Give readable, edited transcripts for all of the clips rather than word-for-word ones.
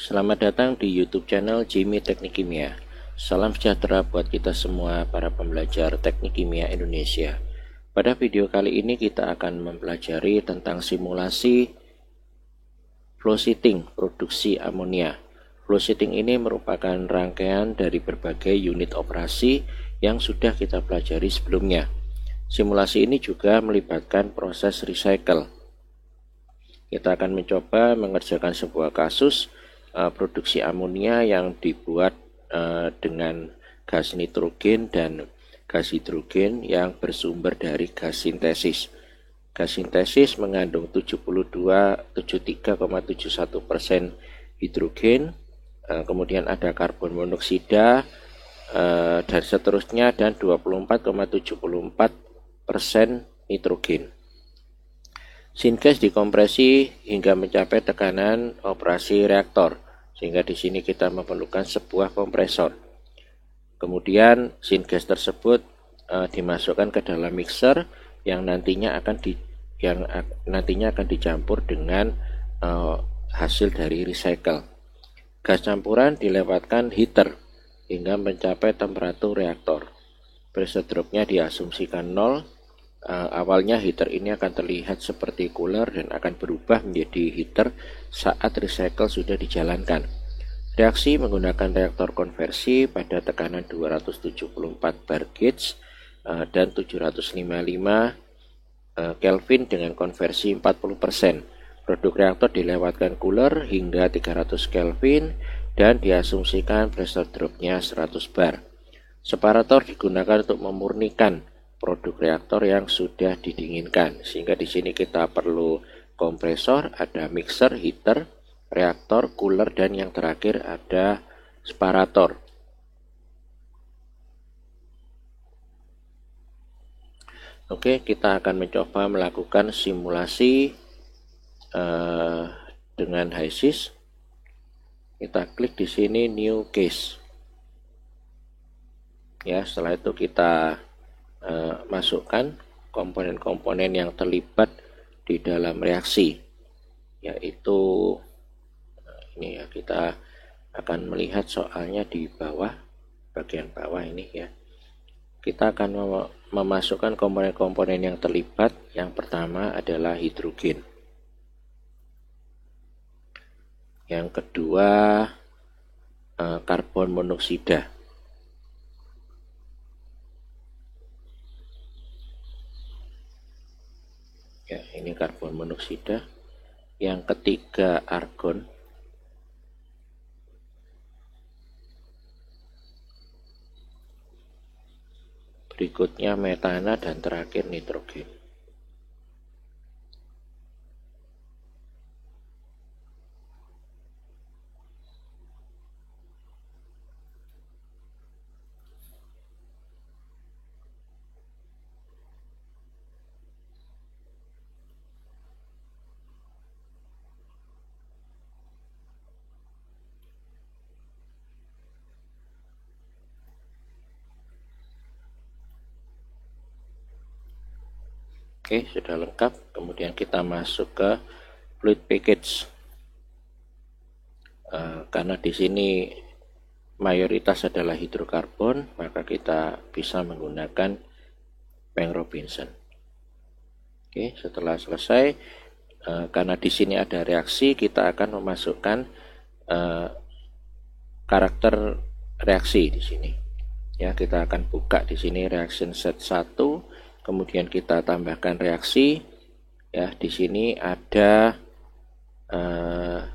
Selamat datang di YouTube channel Jimmy Teknik Kimia. Salam sejahtera buat kita semua para pembelajar Teknik Kimia Indonesia. Pada video kali ini kita akan mempelajari tentang simulasi flow sheeting produksi amonia. Flow sheeting ini merupakan rangkaian dari berbagai unit operasi yang sudah kita pelajari sebelumnya. Simulasi ini juga melibatkan proses recycle. Kita akan mencoba mengerjakan sebuah kasus produksi amonia yang dibuat dengan gas nitrogen dan gas hidrogen yang bersumber dari gas sintesis. Gas sintesis mengandung 73,71% hidrogen, kemudian ada karbon monoksida dan seterusnya, dan 24,74% nitrogen. Syngas dikompresi hingga mencapai tekanan operasi reaktor, sehingga di sini kita memerlukan sebuah kompresor. Kemudian syngas tersebut dimasukkan ke dalam mixer yang nantinya akan dicampur dengan hasil dari recycle. Gas campuran dilewatkan heater hingga mencapai temperatur reaktor. Pressure drop-nya diasumsikan 0. Awalnya heater ini akan terlihat seperti cooler dan akan berubah menjadi heater saat recycle sudah dijalankan. Reaksi menggunakan reaktor konversi pada tekanan 274 bar gauge dan 755 Kelvin dengan konversi 40%. Produk reaktor dilewatkan cooler hingga 300 Kelvin dan diasumsikan pressure drop-nya 100 bar. Separator digunakan untuk memurnikan produk reaktor yang sudah didinginkan, sehingga di sini kita perlu kompresor, ada mixer, heater, reaktor, cooler, dan yang terakhir ada separator. Oke, kita akan mencoba melakukan simulasi dengan HYSYS. Kita klik di sini new case. Ya, setelah itu kita masukkan komponen-komponen yang terlibat di dalam reaksi, yaitu ini ya, kita akan melihat soalnya di bawah, bagian bawah ini ya. Kita akan memasukkan komponen-komponen yang terlibat. Yang pertama adalah hidrogen, yang kedua karbon monoksida, ya, ini karbon monoksida. Yang ketiga argon, berikutnya metana, dan terakhir nitrogen. Oke, sudah lengkap. Kemudian kita masuk ke fluid package. Karena di sini mayoritas adalah hidrokarbon, maka kita bisa menggunakan Peng Robinson. Oke, setelah selesai, karena di sini ada reaksi, kita akan memasukkan karakter reaksi di sini. Ya, kita akan buka di sini reaction set 1. Kemudian kita tambahkan reaksi. Ya, di sini ada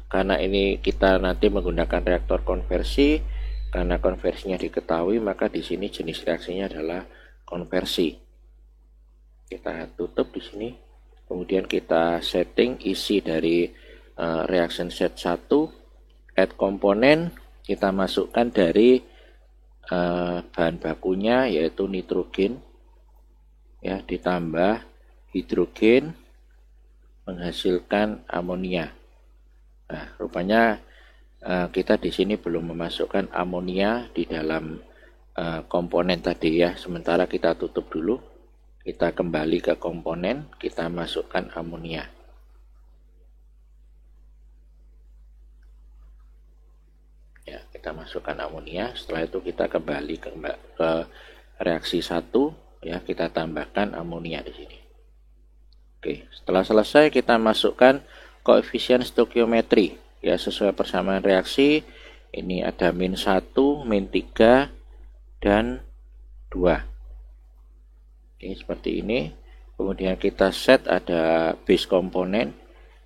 karena ini kita nanti menggunakan reaktor konversi, karena konversinya diketahui, maka di sini jenis reaksinya adalah konversi. Kita tutup di sini. Kemudian kita setting isi dari reaction set 1, add komponen, kita masukkan dari bahan bakunya yaitu nitrogen, ya, ditambah hidrogen menghasilkan amonia. Nah, rupanya kita di sini belum memasukkan amonia di dalam komponen tadi ya. Sementara kita tutup dulu. Kita kembali ke komponen, kita masukkan amonia. kita masukkan amonia. Setelah itu kita kembali ke reaksi 1, ya, kita tambahkan amonia di sini. Oke, setelah selesai kita masukkan koefisien stoikiometri, ya, sesuai persamaan reaksi. Ini ada -1, -3, dan 2. Oke, seperti ini. Kemudian kita set ada base komponen,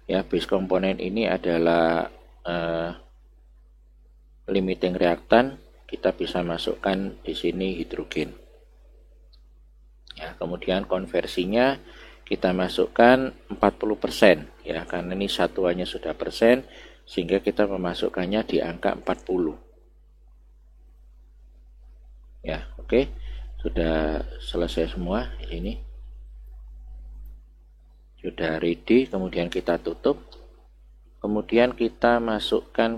ya, base komponen ini adalah limiting reaktan. Kita bisa masukkan di sini hidrogen, ya. Kemudian konversinya kita masukkan 40%, ya, karena ini satuannya sudah persen, sehingga kita memasukkannya di angka 40, ya. Oke, sudah selesai semua ini, sudah ready. Kemudian kita tutup, kemudian kita masukkan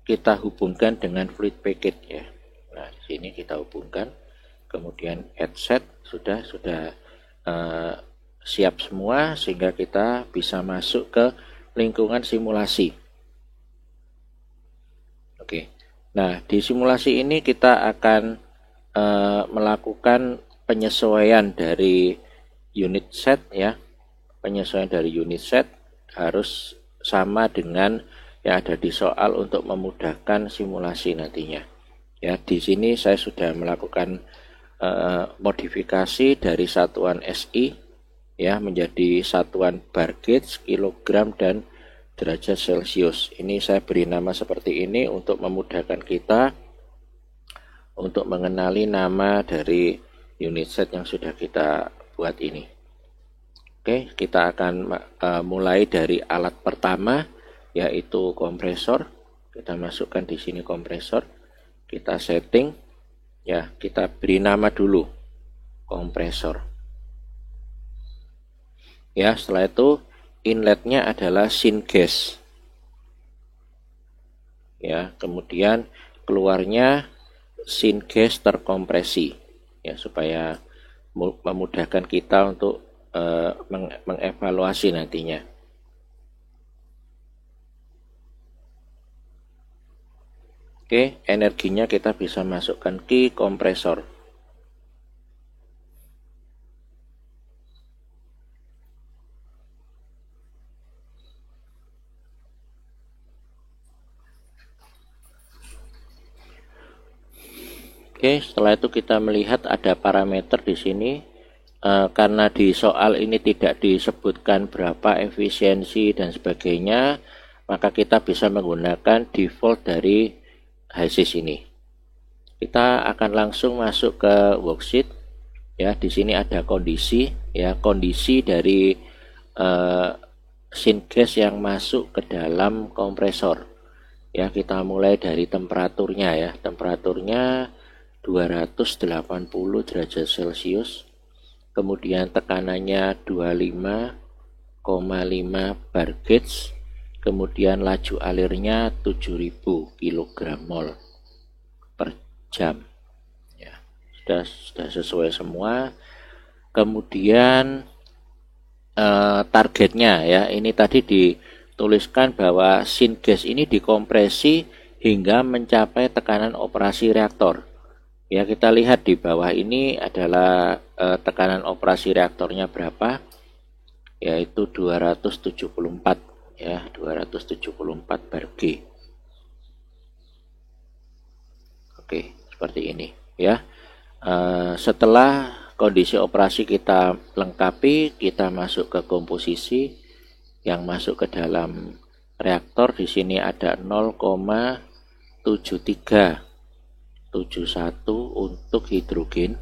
kita hubungkan dengan fluid packet, ya. Nah, di sini kita hubungkan, kemudian add set, sudah siap semua, sehingga kita bisa masuk ke lingkungan simulasi. Oke, nah di simulasi ini kita akan melakukan penyesuaian dari unit set, ya. Penyesuaian dari unit set harus sama dengan yang ada di soal untuk memudahkan simulasi nantinya, ya. Di sini saya sudah melakukan modifikasi dari satuan SI, ya, menjadi satuan bar gauge, kilogram, dan derajat Celcius. Ini saya beri nama seperti ini untuk memudahkan kita untuk mengenali nama dari unit set yang sudah kita buat ini. Oke, kita akan mulai dari alat pertama, yaitu kompresor. Kita masukkan di sini kompresor, kita setting, ya, kita beri nama dulu kompresor, ya. Setelah itu inletnya adalah syngas, ya. Kemudian keluarnya syngas terkompresi, ya, supaya memudahkan kita untuk mengevaluasi nantinya. Oke, energinya kita bisa masukkan ke kompresor. Oke, setelah itu kita melihat ada parameter di sini. Karena di soal ini tidak disebutkan berapa efisiensi dan sebagainya, maka kita bisa menggunakan default dari HYSYS ini. Kita akan langsung masuk ke worksheet, ya. Di sini ada kondisi, ya, kondisi dari syngas yang masuk ke dalam kompresor, ya. Kita mulai dari temperaturnya, ya. Temperaturnya 280 derajat Celcius. Kemudian tekanannya 25,5 bar gauge, kemudian laju alirnya 7000 kg mol per jam, ya. Sudah sesuai semua. Kemudian targetnya, ya, ini tadi dituliskan bahwa syngas ini dikompresi hingga mencapai tekanan operasi reaktor. Ya, kita lihat di bawah ini adalah tekanan operasi reaktornya berapa, yaitu 274, ya, 274 bar G. Oke, seperti ini, ya. Setelah kondisi operasi kita lengkapi, kita masuk ke komposisi yang masuk ke dalam reaktor. Di sini ada 0,7371 untuk hidrogen,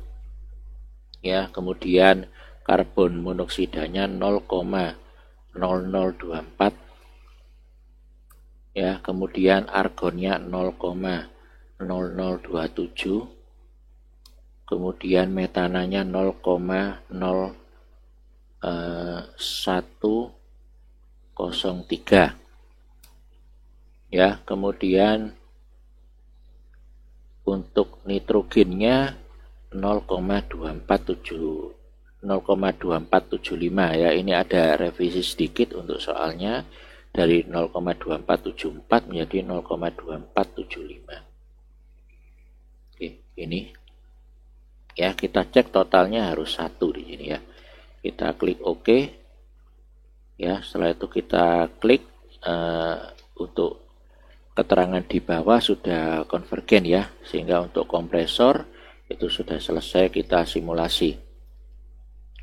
ya. Kemudian karbon monoksidanya 0,0024, ya. Kemudian argonnya 0,0027, kemudian metananya 0,0103, ya. Kemudian untuk nitrogennya 0,2475, ya. Ini ada revisi sedikit untuk soalnya. dari 0,2474 menjadi 0,2475. Oke, ini ya, kita cek totalnya harus 1 di sini ya. Kita klik OK. Ya, setelah itu kita klik untuk keterangan di bawah sudah konvergen ya, sehingga untuk kompresor itu sudah selesai kita simulasi.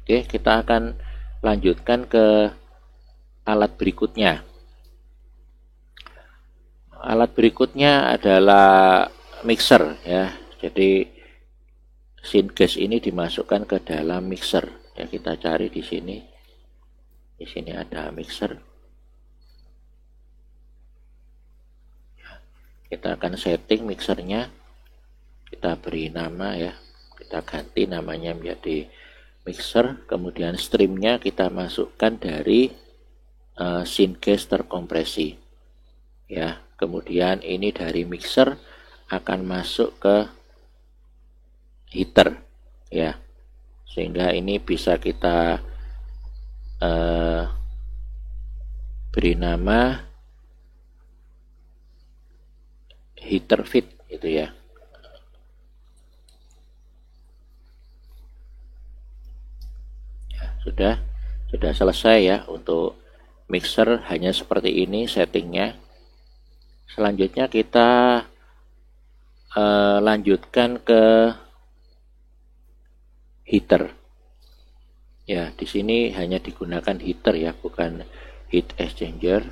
Oke, kita akan lanjutkan ke alat berikutnya. Alat berikutnya adalah mixer ya. Jadi syngas ini dimasukkan ke dalam mixer ya. Kita cari di sini. Di sini ada mixer. Kita akan setting mixernya, kita beri nama ya, kita ganti namanya menjadi mixer. Kemudian streamnya kita masukkan dari syngas terkompresi ya. Kemudian ini dari mixer akan masuk ke heater ya, sehingga ini bisa kita beri nama heater feed itu ya. Sudah selesai ya untuk mixer, hanya seperti ini settingnya. Selanjutnya kita lanjutkan ke heater. Ya, di sini hanya digunakan heater ya, bukan heat exchanger.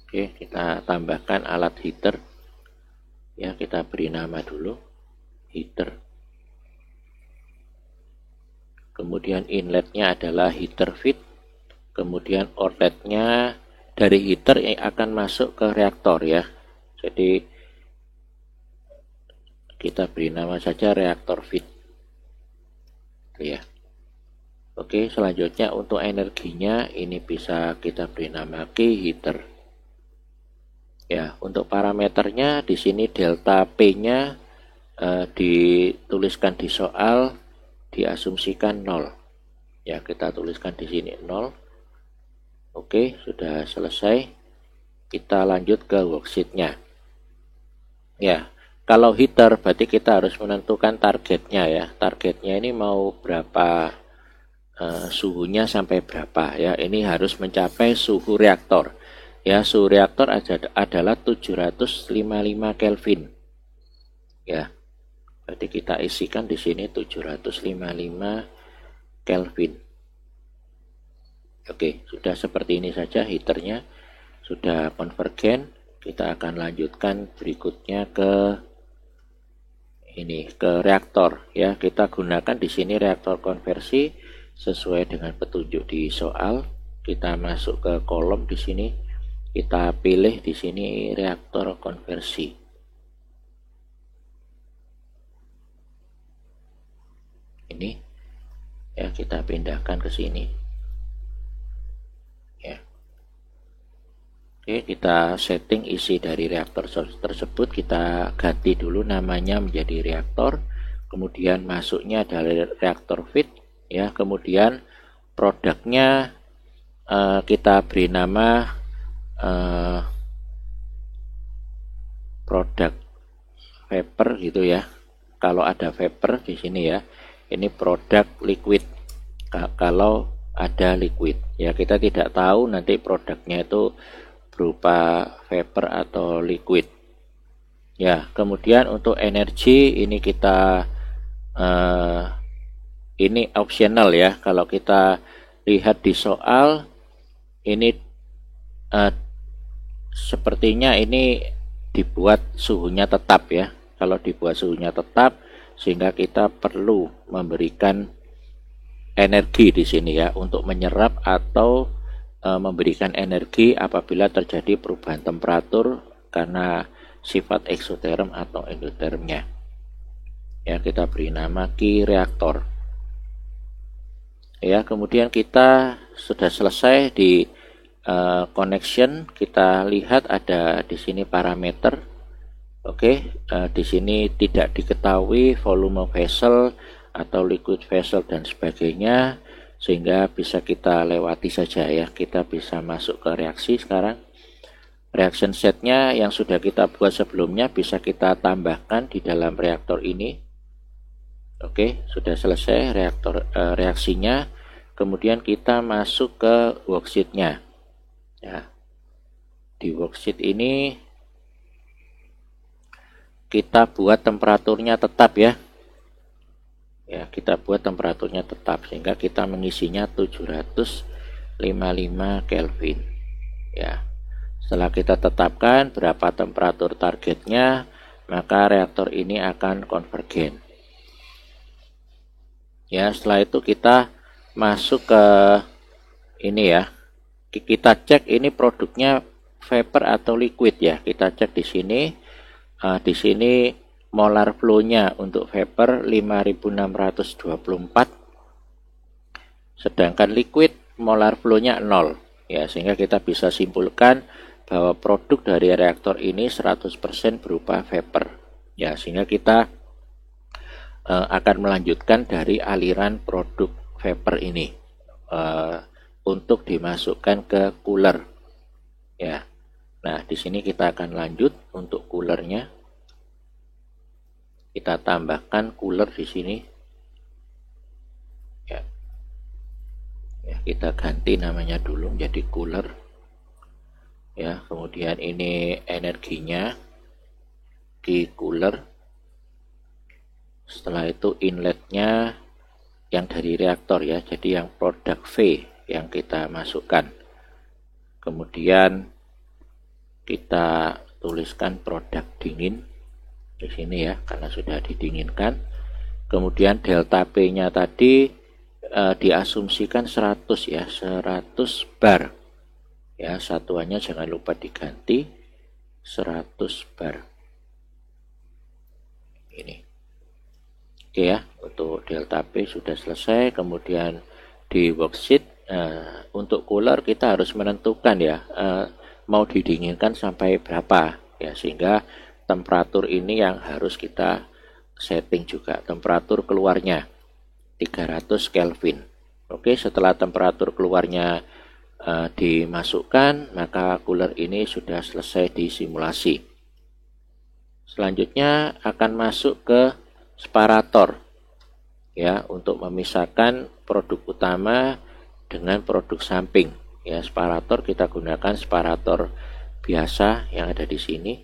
Oke, kita tambahkan alat heater ya, kita beri nama dulu heater. Kemudian inletnya adalah heater feed. Kemudian outletnya dari heater yang akan masuk ke reaktor ya. Jadi kita beri nama saja reaktor feed ya. Oke, selanjutnya untuk energinya ini bisa kita beri nama key heater. Ya, untuk parameternya di sini delta P-nya dituliskan di soal, diasumsikan 0. Ya, kita tuliskan di sini 0. Oke, sudah selesai. Kita lanjut ke worksheet-nya. Ya, kalau heater berarti kita harus menentukan targetnya ya. Targetnya ini mau berapa, suhunya sampai berapa ya. Ini harus mencapai suhu reaktor. Ya, suhu reaktor adalah 755 Kelvin. Ya. Berarti kita isikan di sini 755 Kelvin. Oke, sudah seperti ini saja heaternya. Sudah konvergen. Kita akan lanjutkan berikutnya ke ini, ke reaktor ya. Kita gunakan di sini reaktor konversi sesuai dengan petunjuk di soal. Kita masuk ke kolom di sini. Kita pilih di sini reaktor konversi. Ini ya, kita pindahkan ke sini. Ya. Oke, kita setting isi dari reaktor tersebut, kita ganti dulu namanya menjadi reaktor. Kemudian masuknya dari reaktor feed ya. Kemudian produknya kita beri nama produk vapor gitu ya. Kalau ada vapor di sini ya, ini produk liquid. Kalau ada liquid ya, kita tidak tahu nanti produknya itu berupa vapor atau liquid ya. Kemudian untuk energi ini kita ini optional ya. Kalau kita lihat di soal ini sepertinya ini dibuat suhunya tetap ya. Kalau dibuat suhunya tetap, sehingga kita perlu memberikan energi di sini ya, untuk menyerap atau memberikan energi apabila terjadi perubahan temperatur karena sifat eksoterm atau endotermnya. Ya, kita beri nama key reaktor. Ya, kemudian kita sudah selesai di connection. Kita lihat ada di sini parameter. Oke, di sini tidak diketahui volume vessel atau liquid vessel dan sebagainya. sehingga bisa kita lewati saja ya. Kita bisa masuk ke reaksi sekarang. Reaction setnya yang sudah kita buat sebelumnya bisa kita tambahkan di dalam reaktor ini. Oke, sudah selesai reaksinya. Kemudian kita masuk ke worksheet-nya ya. Di worksheet ini kita buat temperaturnya tetap ya. Ya, kita buat temperaturnya tetap sehingga kita mengisinya 755 Kelvin. Ya. Setelah kita tetapkan berapa temperatur targetnya, maka reaktor ini akan konvergen. Ya, setelah itu kita masuk ke ini ya. Kita cek ini produknya vapor atau liquid ya. Kita cek di sini. Di sini molar flow-nya untuk vapor 5624. Sedangkan liquid molar flow-nya 0. Ya, sehingga kita bisa simpulkan bahwa produk dari reaktor ini 100% berupa vapor. Ya, sehingga kita akan melanjutkan dari aliran produk vapor ini untuk dimasukkan ke cooler. Ya. Nah, di sini kita akan lanjut untuk coolernya. Kita tambahkan cooler di sini. Ya. Ya, kita ganti namanya dulu menjadi cooler. Ya, kemudian ini energinya di cooler. Setelah itu inletnya yang dari reaktor ya, jadi yang produk V yang kita masukkan. Kemudian kita tuliskan produk dingin di sini ya, karena sudah didinginkan. Kemudian delta P-nya tadi diasumsikan 100 ya, 100 bar. Ya, satuannya jangan lupa diganti 100 bar. Ini. Oke ya, untuk delta P sudah selesai. Kemudian di worksheet untuk cooler kita harus menentukan ya mau didinginkan sampai berapa ya, sehingga temperatur ini yang harus kita setting juga. Temperatur keluarnya 300 Kelvin. Oke, setelah temperatur keluarnya dimasukkan, maka cooler ini sudah selesai disimulasi. Selanjutnya akan masuk ke separator ya, untuk memisahkan produk utama dengan produk samping ya. Separator kita gunakan separator biasa yang ada di sini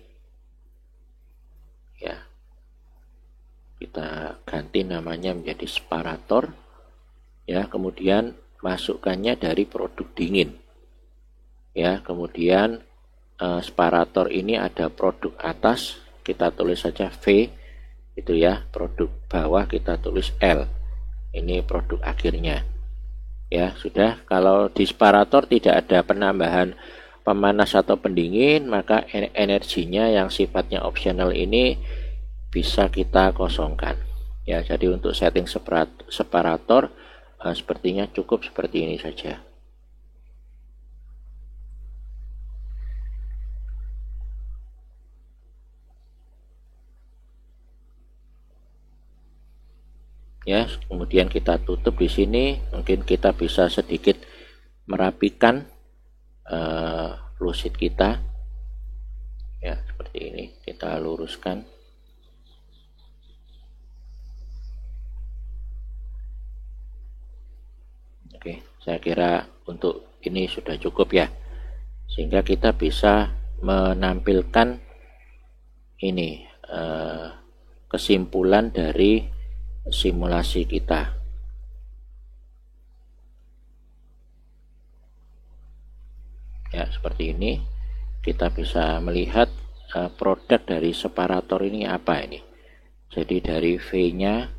ya. Kita ganti namanya menjadi separator ya. Kemudian masukkannya dari produk dingin ya. Kemudian separator ini ada produk atas, kita tulis saja V itu ya, produk bawah kita tulis L, ini produk akhirnya ya. Sudah, kalau di separator tidak ada penambahan pemanas atau pendingin, maka energinya yang sifatnya opsional ini bisa kita kosongkan ya. Jadi untuk setting separator sepertinya cukup seperti ini saja. Ya, kemudian kita tutup di sini. Mungkin kita bisa sedikit merapikan flow sheet kita. Ya, seperti ini. Kita luruskan. Oke, saya kira untuk ini sudah cukup ya, sehingga kita bisa menampilkan ini kesimpulan dari simulasi kita. Ya, seperti ini. Kita bisa melihat produk dari separator ini apa ini. Jadi dari V-nya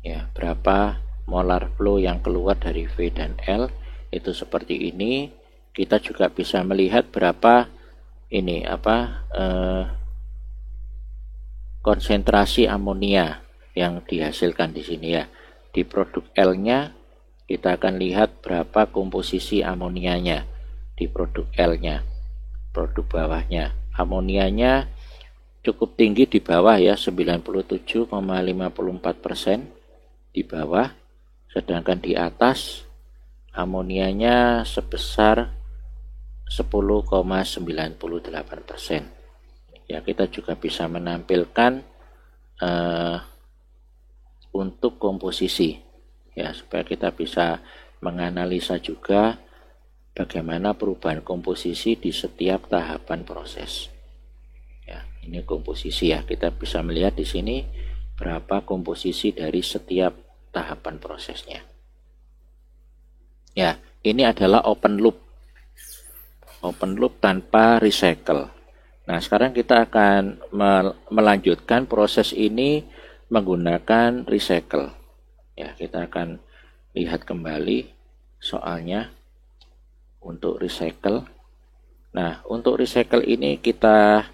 ya, berapa molar flow yang keluar dari V dan L itu seperti ini. Kita juga bisa melihat berapa ini konsentrasi amonia yang dihasilkan di sini ya. Di produk L-nya kita akan lihat berapa komposisi amonianya di produk L-nya, produk bawahnya. amonianya cukup tinggi di bawah ya, 97,54% di bawah, sedangkan di atas amonianya sebesar 10,98%. Ya, kita juga bisa menampilkan untuk komposisi ya, supaya kita bisa menganalisa juga bagaimana perubahan komposisi di setiap tahapan proses. Ya, ini komposisi ya, kita bisa melihat di sini berapa komposisi dari setiap tahapan prosesnya. Ya, ini adalah open loop tanpa recycle. Nah, sekarang kita akan melanjutkan proses ini menggunakan recycle. Ya, kita akan lihat kembali soalnya untuk recycle. Nah, untuk recycle ini kita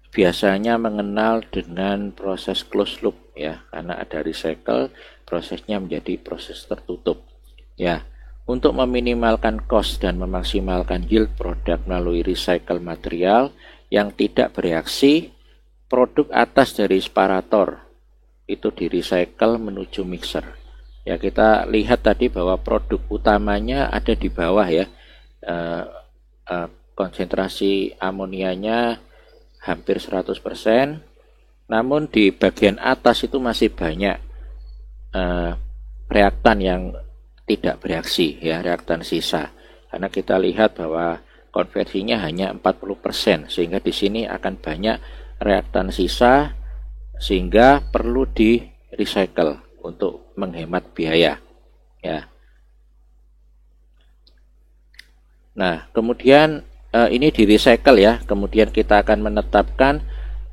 biasanya mengenal dengan proses closed loop ya, karena ada recycle, prosesnya menjadi proses tertutup. Ya, untuk meminimalkan cost dan memaksimalkan yield produk melalui recycle material yang tidak bereaksi, produk atas dari separator itu di recycle menuju mixer. Ya, kita lihat tadi bahwa produk utamanya ada di bawah ya, konsentrasi amonianya hampir 100%, namun di bagian atas itu masih banyak reaktan yang tidak bereaksi ya, reaktan sisa, karena kita lihat bahwa konversinya hanya 40%, sehingga di sini akan banyak reaktan sisa sehingga perlu di recycle untuk menghemat biaya ya. Nah, kemudian ini di recycle ya, kemudian kita akan menetapkan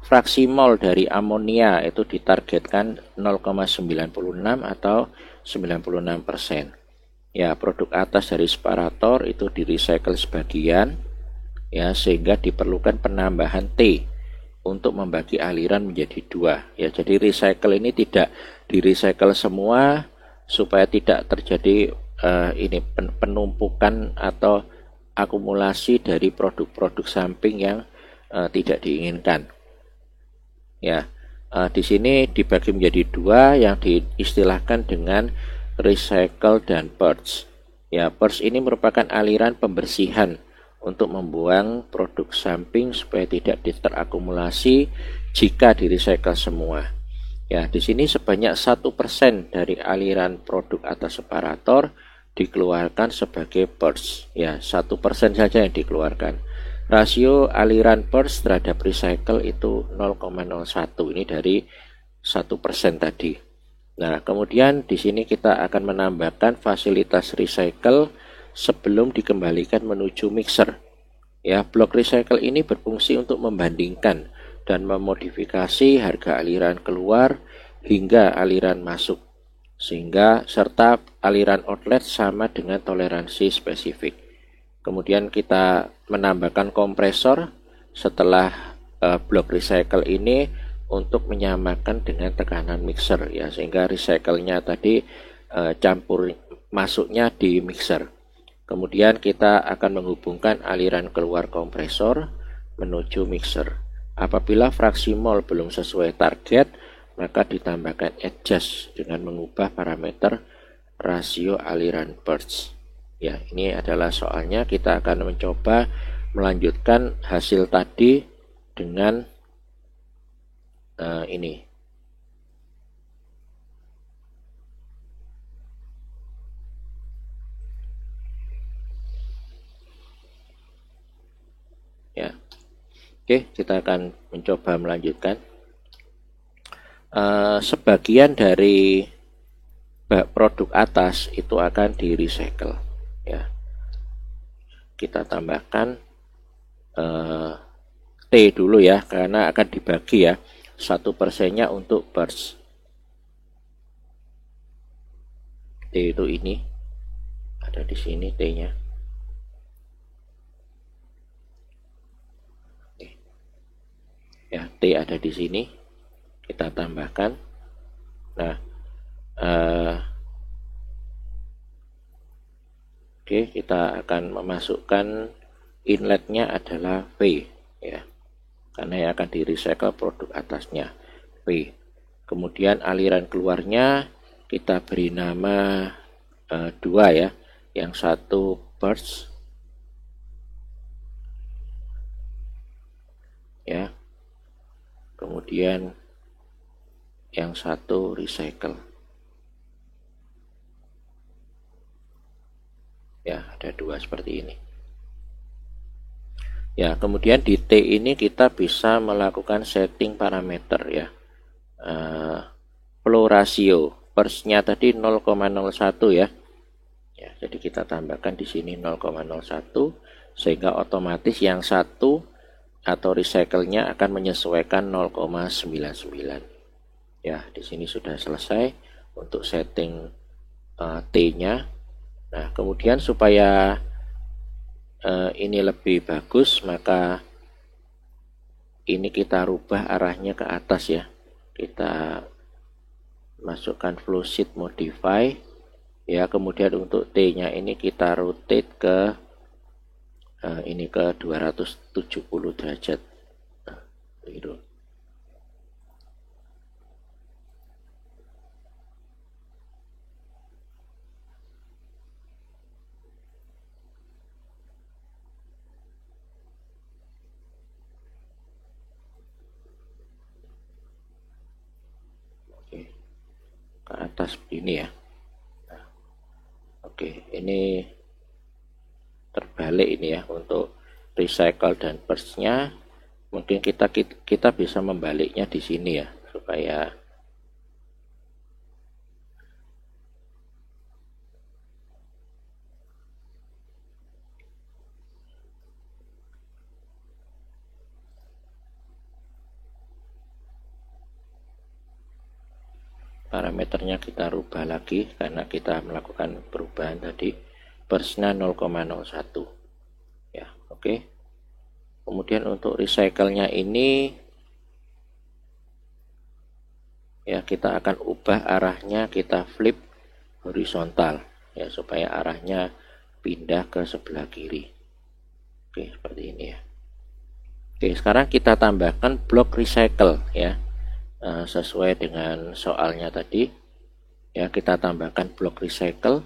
fraksi mol dari amonia itu ditargetkan 0,96 atau 96%. Ya, produk atas dari separator itu di recycle sebagian ya, sehingga diperlukan penambahan T untuk membagi aliran menjadi dua ya. Jadi recycle ini tidak di recycle semua supaya tidak terjadi ini penumpukan atau akumulasi dari produk-produk samping yang tidak diinginkan ya. Di sini dibagi menjadi dua yang diistilahkan dengan recycle dan purge ya. Purge ini merupakan aliran pembersihan untuk membuang produk samping supaya tidak terakumulasi jika di recycle semua ya. Di sini sebanyak 1% dari aliran produk atas separator dikeluarkan sebagai purge ya, 1% saja yang dikeluarkan. Rasio aliran purge terhadap recycle itu 0,01, ini dari 1% tadi. Nah, kemudian di sini kita akan menambahkan fasilitas recycle sebelum dikembalikan menuju mixer ya. Blok recycle ini berfungsi untuk membandingkan dan memodifikasi harga aliran keluar hingga aliran masuk, sehingga serta aliran outlet sama dengan toleransi spesifik. Kemudian kita menambahkan kompresor setelah blok recycle ini untuk menyamakan dengan tekanan mixer ya, sehingga recycle-nya tadi campur masuknya di mixer. Kemudian kita akan menghubungkan aliran keluar kompresor menuju mixer. Apabila fraksi mol belum sesuai target, maka ditambahkan adjust dengan mengubah parameter rasio aliran purge. Ya, ini adalah soalnya. Kita akan mencoba melanjutkan hasil tadi dengan ini. Ya, oke, kita akan mencoba melanjutkan. Sebagian dari produk atas itu akan di recycle ya. Kita tambahkan T dulu ya, karena akan dibagi ya, 1%-nya untuk purge. T itu ini ada di sini T-nya. Ya, T ada di sini, kita tambahkan. Nah, oke, kita akan memasukkan inletnya adalah V ya. karena yang akan di recycle produk atasnya P. Kemudian aliran keluarnya kita beri nama 2 ya, yang satu burst ya, kemudian yang satu recycle ya, ada 2 seperti ini ya. Kemudian di T ini kita bisa melakukan setting parameter ya, flow ratio burstnya tadi 0,01 ya. Ya, jadi kita tambahkan di sini 0,01 sehingga otomatis yang satu atau recycle-nya akan menyesuaikan 0,99. Ya, di sini sudah selesai untuk setting T-nya. Nah, kemudian supaya ini lebih bagus, maka ini kita rubah arahnya ke atas ya. Kita masukkan flow sheet modify ya, kemudian untuk T-nya ini kita rotate ke ini ke 270 derajat. Nah, gitu. Oke, ke atas begini ya. Nah, oke, ini terbalik ini ya untuk recycle dan burstnya. Mungkin kita bisa membaliknya di sini ya, supaya parameternya kita rubah lagi karena kita melakukan perubahan tadi. Burstnya 0,01 ya. Oke. Kemudian untuk recycle-nya ini ya, kita akan ubah arahnya, kita flip horizontal ya, supaya arahnya pindah ke sebelah kiri. Oke, seperti ini ya. Oke, sekarang kita tambahkan blok recycle ya, sesuai dengan soalnya tadi ya. Kita tambahkan blok recycle.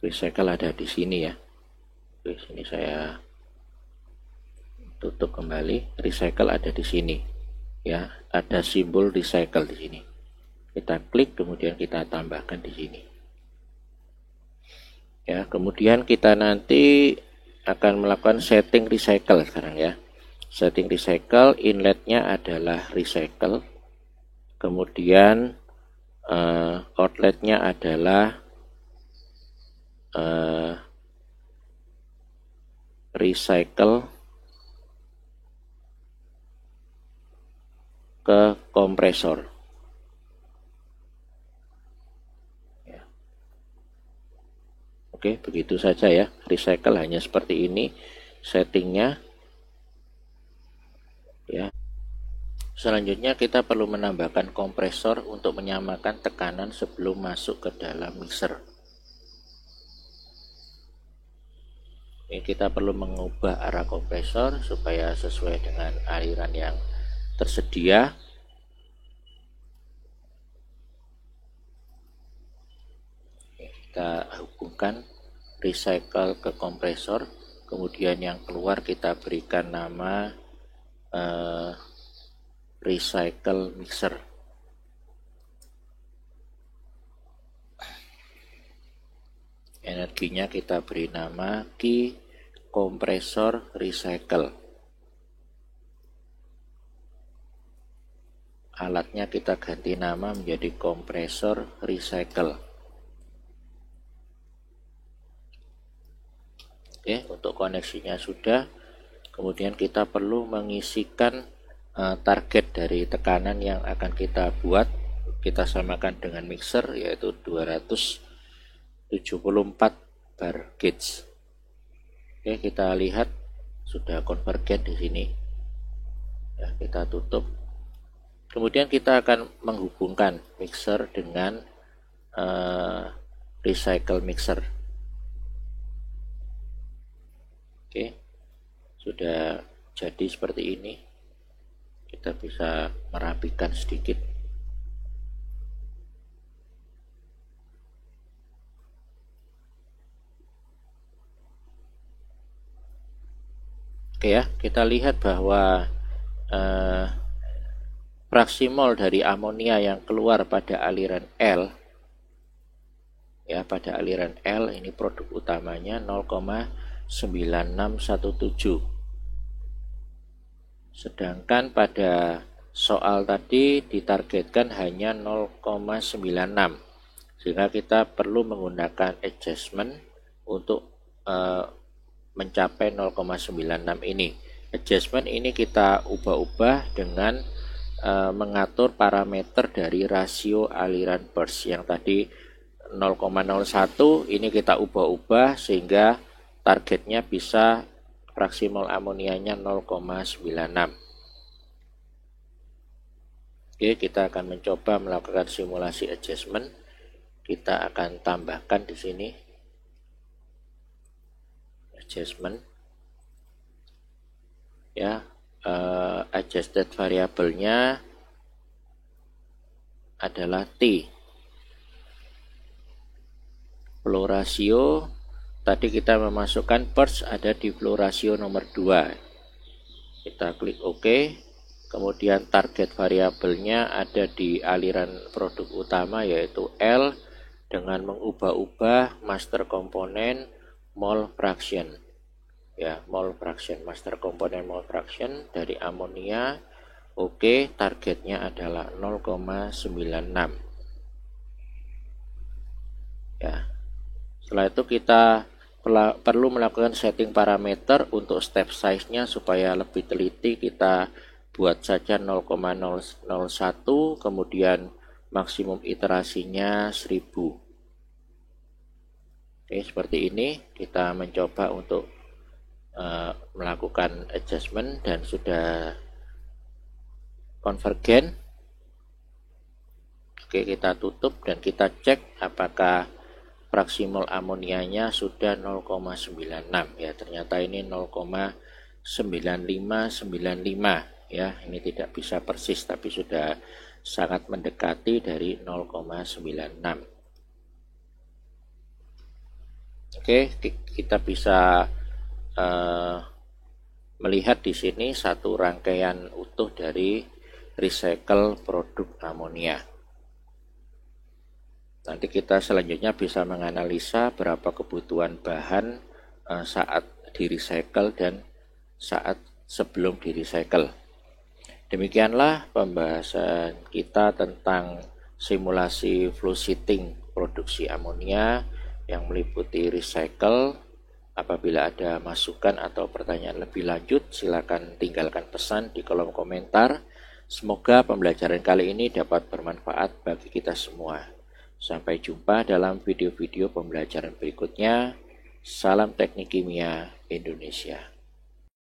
Recycle ada di sini ya. Oke, sini saya tutup kembali. Recycle ada di sini ya, ada simbol recycle di sini. Kita klik, kemudian kita tambahkan di sini ya. Kemudian kita nanti akan melakukan setting recycle sekarang ya. Setting recycle, inletnya adalah recycle, kemudian outletnya adalah recycle ke kompresor ya. Oke, begitu saja ya. Recycle hanya seperti ini settingnya ya. Selanjutnya kita perlu menambahkan kompresor untuk menyamakan tekanan sebelum masuk ke dalam mixer. Ini kita perlu mengubah arah kompresor supaya sesuai dengan aliran yang tersedia. Kita hubungkan recycle ke kompresor, kemudian yang keluar kita berikan nama recycle mixer. Energinya kita beri nama key kompresor recycle. Alatnya kita ganti nama menjadi kompresor recycle. Oke, untuk koneksinya sudah. Kemudian kita perlu mengisikan target dari tekanan yang akan kita buat. Kita samakan dengan mixer, yaitu 274 bar gauge. Oke, kita lihat sudah konvergen di sini ya. Kita tutup, kemudian kita akan menghubungkan mixer dengan recycle mixer. Oke, sudah jadi seperti ini. Kita bisa merapikan sedikit. Oke ya, kita lihat bahwa fraksi mol dari amonia yang keluar pada aliran L, ya pada aliran L ini produk utamanya 0,9617. Sedangkan pada soal tadi ditargetkan hanya 0,96, sehingga kita perlu menggunakan adjustment untuk mencapai 0,96 ini. Adjustment ini kita ubah-ubah dengan mengatur parameter dari rasio aliran burst yang tadi 0,01, ini kita ubah-ubah sehingga targetnya bisa fraksi mol amonianya 0,96. Oke, kita akan mencoba melakukan simulasi adjustment. Kita akan tambahkan di sini adjustment, ya. Adjusted variabelnya adalah T. Flow ratio, tadi kita memasukkan burst ada di flow ratio nomor 2. Kita klik OK. Kemudian target variabelnya ada di aliran produk utama yaitu L, dengan mengubah-ubah master komponen mole fraction. Ya, mole fraction, master komponen mole fraction dari amonia. Oke, targetnya adalah 0,96. Ya. Setelah itu kita perlu melakukan setting parameter untuk step size-nya supaya lebih teliti. Kita buat saja 0,001, kemudian maksimum iterasinya 1000. Oke, seperti ini kita mencoba untuk melakukan adjustment dan sudah konvergen. Oke, kita tutup dan kita cek apakah fraksi mol amonianya sudah 0,96 ya. Ternyata ini 0,9595 ya. Ini tidak bisa persis tapi sudah sangat mendekati dari 0,96. Oke, kita bisa melihat di sini satu rangkaian utuh dari recycle produk amonia. Nanti kita selanjutnya bisa menganalisa berapa kebutuhan bahan saat di recycle dan saat sebelum di recycle. Demikianlah pembahasan kita tentang simulasi flow sheeting produksi amonia yang meliputi recycle. Apabila ada masukan atau pertanyaan lebih lanjut, silakan tinggalkan pesan di kolom komentar. Semoga pembelajaran kali ini dapat bermanfaat bagi kita semua. Sampai jumpa dalam video-video pembelajaran berikutnya. Salam Teknik Kimia Indonesia.